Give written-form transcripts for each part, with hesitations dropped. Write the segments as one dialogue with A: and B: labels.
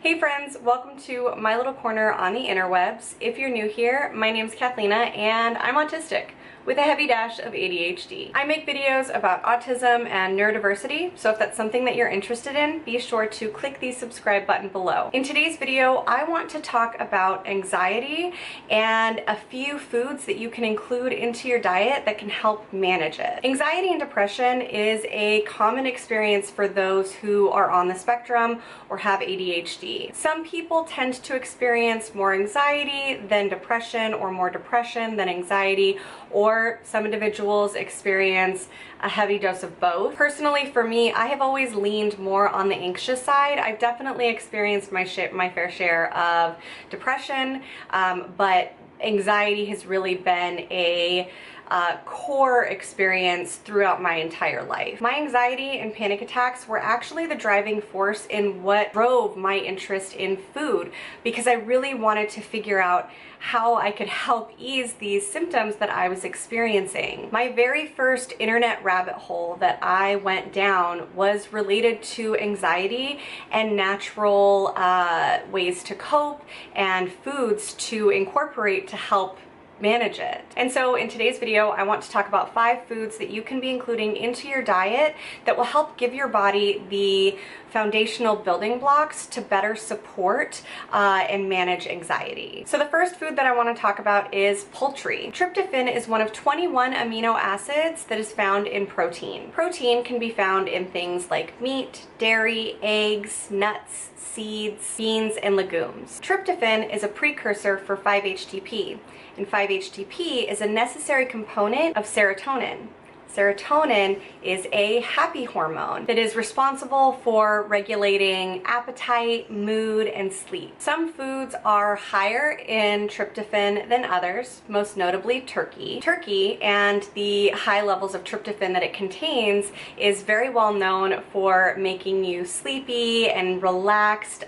A: Hey friends, welcome to my little corner on the interwebs. If you're new here, my name's Kathlena and I'm autistic with a heavy dash of ADHD. I make videos about autism and neurodiversity, so if that's something that you're interested in, be sure to click the subscribe button below. In today's video, I want to talk about anxiety and a few foods that you can include into your diet that can help manage it. Anxiety and depression is a common experience for those who are on the spectrum or have ADHD. Some people tend to experience more anxiety than depression, or more depression than anxiety, or some individuals experience a heavy dose of both. Personally, for me, I have always leaned more on the anxious side. I've definitely experienced my fair share of depression, but anxiety has really been a core experience throughout my entire life. My anxiety and panic attacks were actually the driving force in what drove my interest in food, because I really wanted to figure out how I could help ease these symptoms that I was experiencing. My very first internet rabbit hole that I went down was related to anxiety and natural ways to cope and foods to incorporate to help manage it. And so in today's video, I want to talk about 5 foods that you can be including into your diet that will help give your body the foundational building blocks to better support and manage anxiety. So the first food that I want to talk about is poultry. Tryptophan is one of 21 amino acids that is found in protein. Protein can be found in things like meat, dairy, eggs, nuts, seeds, beans, and legumes. Tryptophan is a precursor for 5-HTP, and 5-HTP is a necessary component of serotonin. Serotonin is a happy hormone that is responsible for regulating appetite, mood, and sleep. Some foods are higher in tryptophan than others, most notably turkey. Turkey and the high levels of tryptophan that it contains is very well known for making you sleepy and relaxed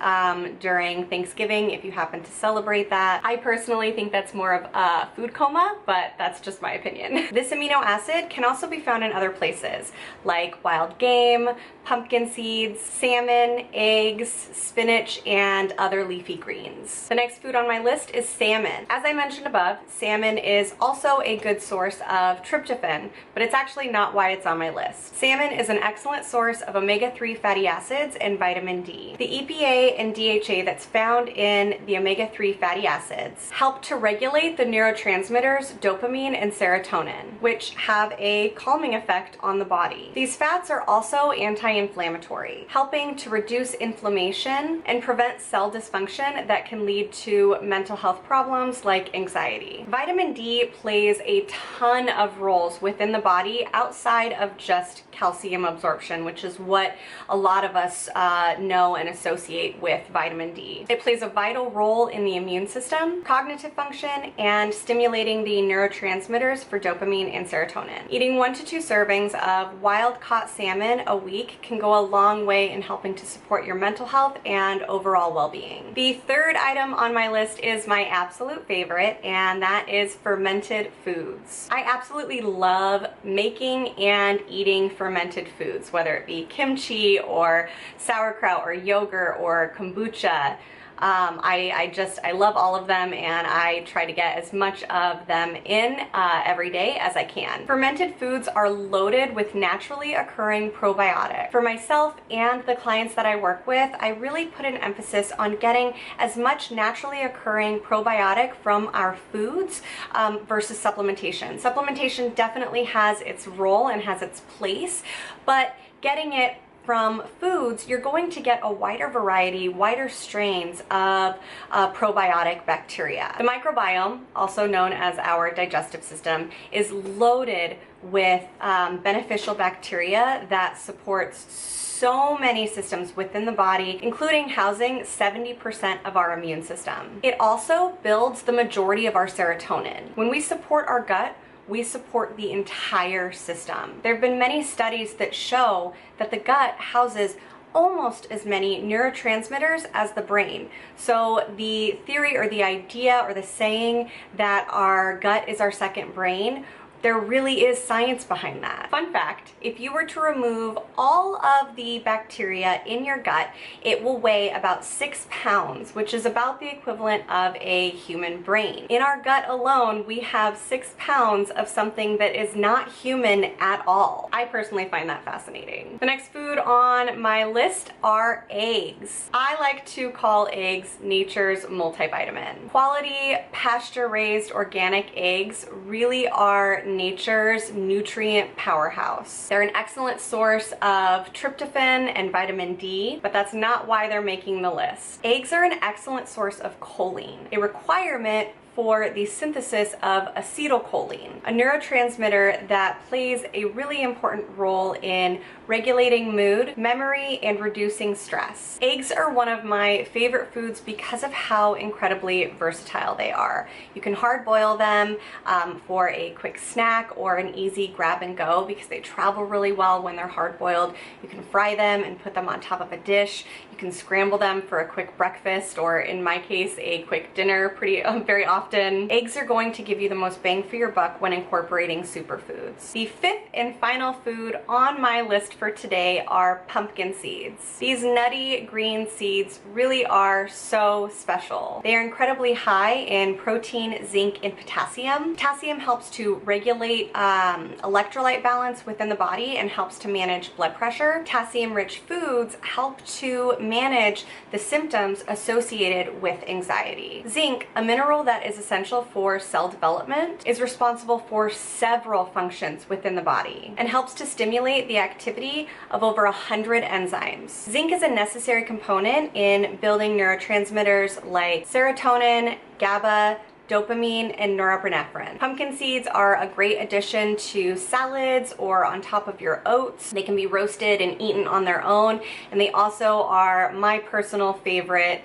A: during Thanksgiving, if you happen to celebrate that. I personally think that's more of a food coma, but that's just my opinion. This amino acid can also be found in other places like wild game, pumpkin seeds, salmon, eggs, spinach, and other leafy greens. The next food on my list is salmon. As I mentioned above, salmon is also a good source of tryptophan, but it's actually not why it's on my list. Salmon is an excellent source of omega-3 fatty acids and vitamin D. The EPA and DHA that's found in the omega-3 fatty acids help to regulate the neurotransmitters dopamine and serotonin, which have a calming effect on the body. These fats are also anti-inflammatory, helping to reduce inflammation and prevent cell dysfunction that can lead to mental health problems like anxiety. Vitamin D plays a ton of roles within the body outside of just calcium absorption, which is what a lot of us know and associate with vitamin D. It plays a vital role in the immune system, cognitive function, and stimulating the neurotransmitters for dopamine and serotonin. Eating 1 to 2 servings of wild-caught salmon a week can go a long way in helping to support your mental health and overall well-being. The third item on my list is my absolute favorite, and that is fermented foods. I absolutely love making and eating fermented foods, whether it be kimchi or sauerkraut or yogurt or kombucha. I love all of them, and I try to get as much of them in every day as I can. Fermented foods are loaded with naturally occurring probiotics. For myself and the clients that I work with, I really put an emphasis on getting as much naturally occurring probiotic from our foods versus supplementation. Supplementation definitely has its role and has its place, but getting it from foods, you're going to get a wider variety, wider strains of probiotic bacteria. The microbiome, also known as our digestive system, is loaded with beneficial bacteria that supports so many systems within the body, including housing 70% of our immune system. It also builds the majority of our serotonin. When we support our gut, we support the entire system. There have been many studies that show that the gut houses almost as many neurotransmitters as the brain. So the theory or the idea or the saying that our gut is our second brain there really is science behind that. Fun fact, if you were to remove all of the bacteria in your gut, it will weigh about 6 pounds, which is about the equivalent of a human brain. In our gut alone, we have 6 pounds of something that is not human at all. I personally find that fascinating. The next food on my list are eggs. I like to call eggs nature's multivitamin. Quality pasture-raised organic eggs really are nature's nutrient powerhouse. They're an excellent source of tryptophan and vitamin D, but that's not why they're making the list. Eggs are an excellent source of choline, a requirement for the synthesis of acetylcholine, a neurotransmitter that plays a really important role in regulating mood, memory, and reducing stress. Eggs are one of my favorite foods because of how incredibly versatile they are. You can hard boil them for a quick snack or an easy grab and go because they travel really well when they're hard boiled. You can fry them and put them on top of a dish. You can scramble them for a quick breakfast, or in my case, a quick dinner very often. Eggs are going to give you the most bang for your buck when incorporating superfoods. The fifth and final food on my list for today are pumpkin seeds. These nutty green seeds really are so special. They are incredibly high in protein, zinc, and potassium. Potassium helps to regulate electrolyte balance within the body and helps to manage blood pressure. Potassium-rich foods help to manage the symptoms associated with anxiety. Zinc, a mineral that is essential for cell development, is responsible for several functions within the body and helps to stimulate the activity of over 100 enzymes. Zinc is a necessary component in building neurotransmitters like serotonin, GABA, dopamine, and norepinephrine. Pumpkin seeds are a great addition to salads or on top of your oats. They can be roasted and eaten on their own, and they also are my personal favorite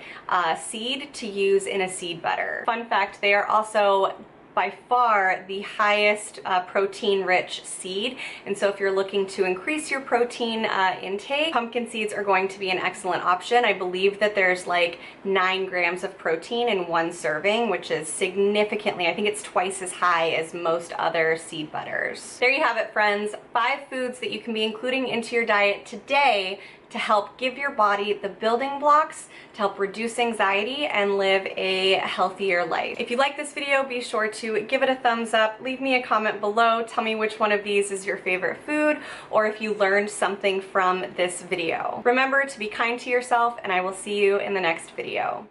A: seed to use in a seed butter. Fun fact, they are also by far the highest protein-rich seed, and so if you're looking to increase your protein intake, pumpkin seeds are going to be an excellent option. I believe that there's like 9 grams of protein in one serving, which is significantly, I think it's twice as high as most other seed butters. There you have it, friends. 5 foods that you can be including into your diet today to help give your body the building blocks to help reduce anxiety and live a healthier life. If you like this video, be sure to give it a thumbs up, leave me a comment below, tell me which one of these is your favorite food, or if you learned something from this video. Remember to be kind to yourself, and I will see you in the next video.